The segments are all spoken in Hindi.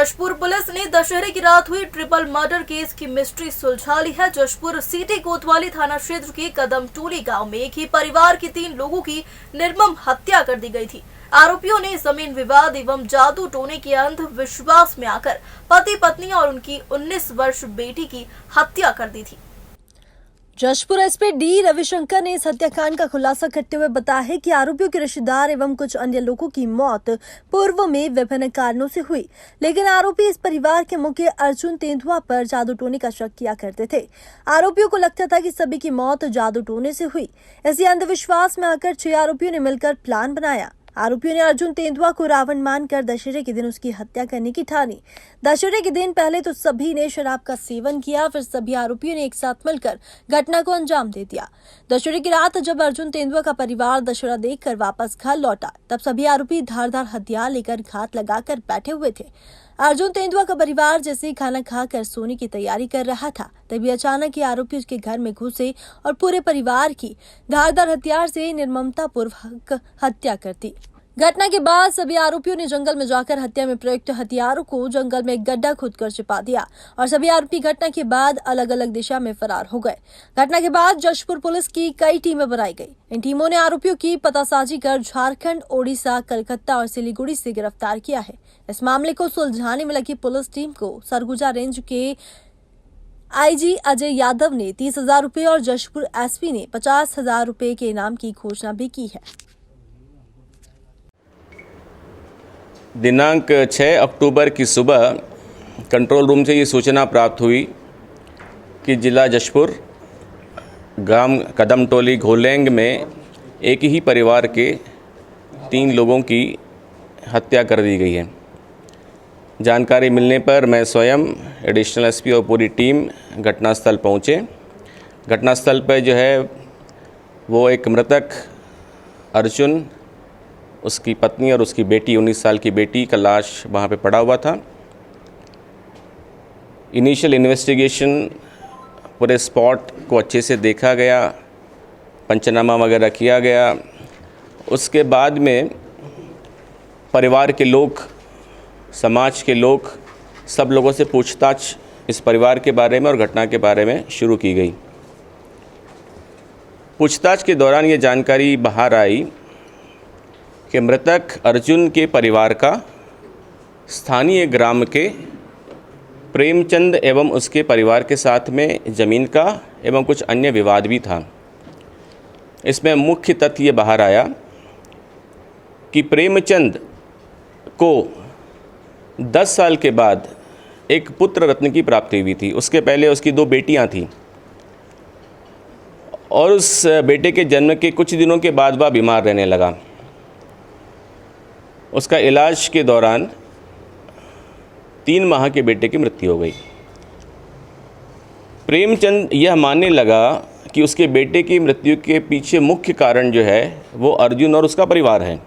जशपुर पुलिस ने दशहरे की रात हुई ट्रिपल मर्डर केस की मिस्ट्री सुलझा ली है। जशपुर सिटी कोतवाली थाना क्षेत्र के कदम टोली गांव में एक ही परिवार के 3 लोगों की निर्मम हत्या कर दी गई थी। आरोपियों ने जमीन विवाद एवं जादू टोने के अंधविश्वास में आकर पति पत्नी और उनकी 19 वर्ष बेटी की हत्या कर दी थी। जशपुर एसपी डी रविशंकर ने इस हत्याकांड का खुलासा करते हुए बताया है कि आरोपियों के रिश्तेदार एवं कुछ अन्य लोगों की मौत पूर्व में विभिन्न कारणों से हुई, लेकिन आरोपी इस परिवार के मुखिया अर्जुन तेंदुआ पर जादू टोने का शक किया करते थे। आरोपियों को लगता था कि सभी की मौत जादू टोने से हुई। इसी अंधविश्वास में आकर 6 आरोपियों ने मिलकर प्लान बनाया। आरोपियों ने अर्जुन तेंदुआ को रावण मानकर दशहरे के दिन उसकी हत्या करने की ठानी। दशहरे के दिन पहले तो सभी ने शराब का सेवन किया, फिर सभी आरोपियों ने एक साथ मिलकर घटना को अंजाम दे दिया। दशहरे की रात जब अर्जुन तेंदुआ का परिवार दशहरा देखकर वापस घर लौटा, तब सभी आरोपी धारदार हथियार लेकर घात लगाकर बैठे हुए थे। अर्जुन तेंदुआ का परिवार जैसे ही खाना खाकर सोने की तैयारी कर रहा था, तभी अचानक ही आरोपी उसके घर में घुसे और पूरे परिवार की धारदार हथियार से निर्ममता पूर्वक हत्या कर दी। घटना के बाद सभी आरोपियों ने जंगल में जाकर हत्या में प्रयुक्त हथियारों को जंगल में एक गड्ढा खोदकर छिपा दिया और सभी आरोपी घटना के बाद अलग अलग दिशा में फरार हो गए। घटना के बाद जशपुर पुलिस की कई टीमें बनाई गई। इन टीमों ने आरोपियों की पतासाजी कर झारखंड, ओडिशा, कलकत्ता और सिलीगुड़ी से गिरफ्तार किया है। इस मामले को सुलझाने में लगी पुलिस टीम को सरगुजा रेंज के आईजी अजय यादव ने 30,000 रुपए और जशपुर एसपी ने 50,000 रुपए के इनाम की घोषणा भी की है। दिनांक 6 अक्टूबर की सुबह कंट्रोल रूम से ये सूचना प्राप्त हुई कि जिला जशपुर गांव कदम टोली घोलेंग में एक ही परिवार के 3 लोगों की हत्या कर दी गई है। जानकारी मिलने पर मैं स्वयं, एडिशनल एसपी और पूरी टीम घटनास्थल पहुँचे। घटनास्थल पर जो है वो एक मृतक अर्जुन, उसकी पत्नी और उसकी बेटी, 19 साल की बेटी का लाश वहाँ पे पड़ा हुआ था। इनिशियल इन्वेस्टिगेशन पूरे स्पॉट को अच्छे से देखा गया, पंचनामा वगैरह किया गया। उसके बाद में परिवार के लोग, समाज के लोग, सब लोगों से पूछताछ इस परिवार के बारे में और घटना के बारे में शुरू की गई। पूछताछ के दौरान ये जानकारी बाहर आई कि मृतक अर्जुन के परिवार का स्थानीय ग्राम के प्रेमचंद एवं उसके परिवार के साथ में ज़मीन का एवं कुछ अन्य विवाद भी था। इसमें मुख्य तथ्य ये बाहर आया कि प्रेमचंद को 10 साल के बाद एक पुत्र रत्न की प्राप्ति हुई थी। उसके पहले उसकी 2 बेटियां थीं और उस बेटे के जन्म के कुछ दिनों के बाद वह बीमार रहने लगा। उसका इलाज के दौरान 3 माह के बेटे की मृत्यु हो गई। प्रेमचंद यह मानने लगा कि उसके बेटे की मृत्यु के पीछे मुख्य कारण जो है वो अर्जुन और उसका परिवार है।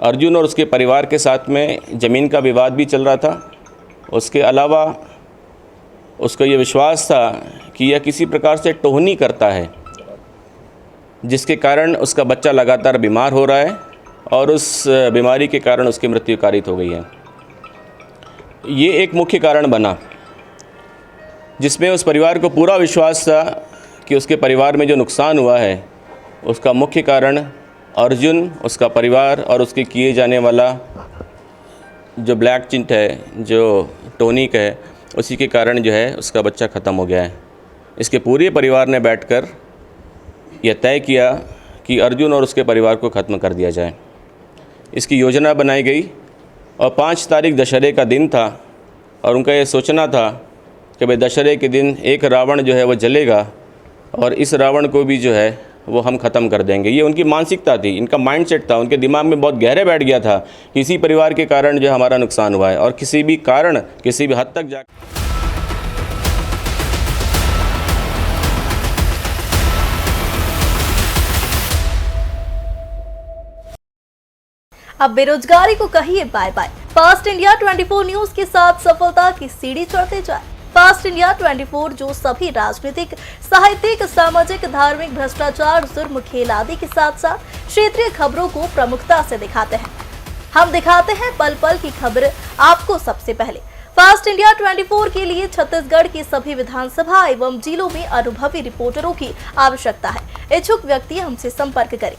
अर्जुन और उसके परिवार के साथ में ज़मीन का विवाद भी चल रहा था। उसके अलावा उसको ये विश्वास था कि यह किसी प्रकार से टोहनी करता है, जिसके कारण उसका बच्चा लगातार बीमार हो रहा है और उस बीमारी के कारण उसकी मृत्यु कारित हो गई है। ये एक मुख्य कारण बना, जिसमें उस परिवार को पूरा विश्वास था कि उसके परिवार में जो नुकसान हुआ है उसका मुख्य कारण अर्जुन, उसका परिवार और उसके किए जाने वाला जो ब्लैक चिंट है, जो टोनिक है, उसी के कारण जो है उसका बच्चा ख़त्म हो गया है। इसके पूरे परिवार ने बैठकर यह तय किया कि अर्जुन और उसके परिवार को ख़त्म कर दिया जाए। इसकी योजना बनाई गई और 5 तारीख दशहरे का दिन था और उनका ये सोचना था कि भाई दशहरे के दिन एक रावण जो है वो जलेगा और इस रावण को भी जो है वो हम ख़त्म कर देंगे। ये उनकी मानसिकता थी, इनका माइंडसेट था, उनके दिमाग में बहुत गहरे बैठ गया था कि इसी परिवार के कारण जो हमारा नुकसान हुआ है और किसी भी कारण, किसी भी हद तक जा। अब बेरोजगारी को कहिए bye bye. Fast India 24 news के साथ सफलता की सीढ़ी चढ़ते जाए। फास्ट इंडिया 24 जो सभी राजनीतिक, साहित्यिक, सामाजिक, धार्मिक, भ्रष्टाचार, जुर्म, खेल आदि के साथ साथ क्षेत्रीय खबरों को प्रमुखता से दिखाते हैं। हम दिखाते हैं पल पल की खबर आपको सबसे पहले। फास्ट इंडिया 24 के लिए छत्तीसगढ़ की सभी विधानसभा एवं जिलों में अनुभवी रिपोर्टरों की आवश्यकता है। इच्छुक व्यक्ति हमसे संपर्क करें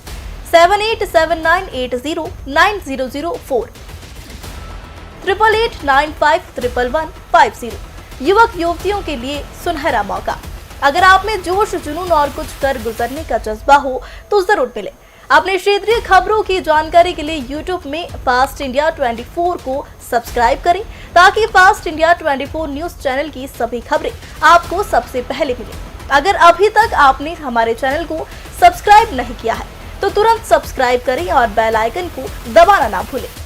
7879809004 8889511150। युवक युवतियों के लिए सुनहरा मौका। अगर आप में जोश जुनून और कुछ कर गुजरने का जज्बा हो तो जरूर मिले। अपने क्षेत्रीय खबरों की जानकारी के लिए YouTube में फास्ट इंडिया 24 को सब्सक्राइब करें ताकि फास्ट इंडिया 24 न्यूज चैनल की सभी खबरें आपको सबसे पहले मिले। अगर अभी तक आपने हमारे चैनल को सब्सक्राइब नहीं किया है तो तुरंत सब्सक्राइब करें और बेल आइकन को दबाना ना भूलें।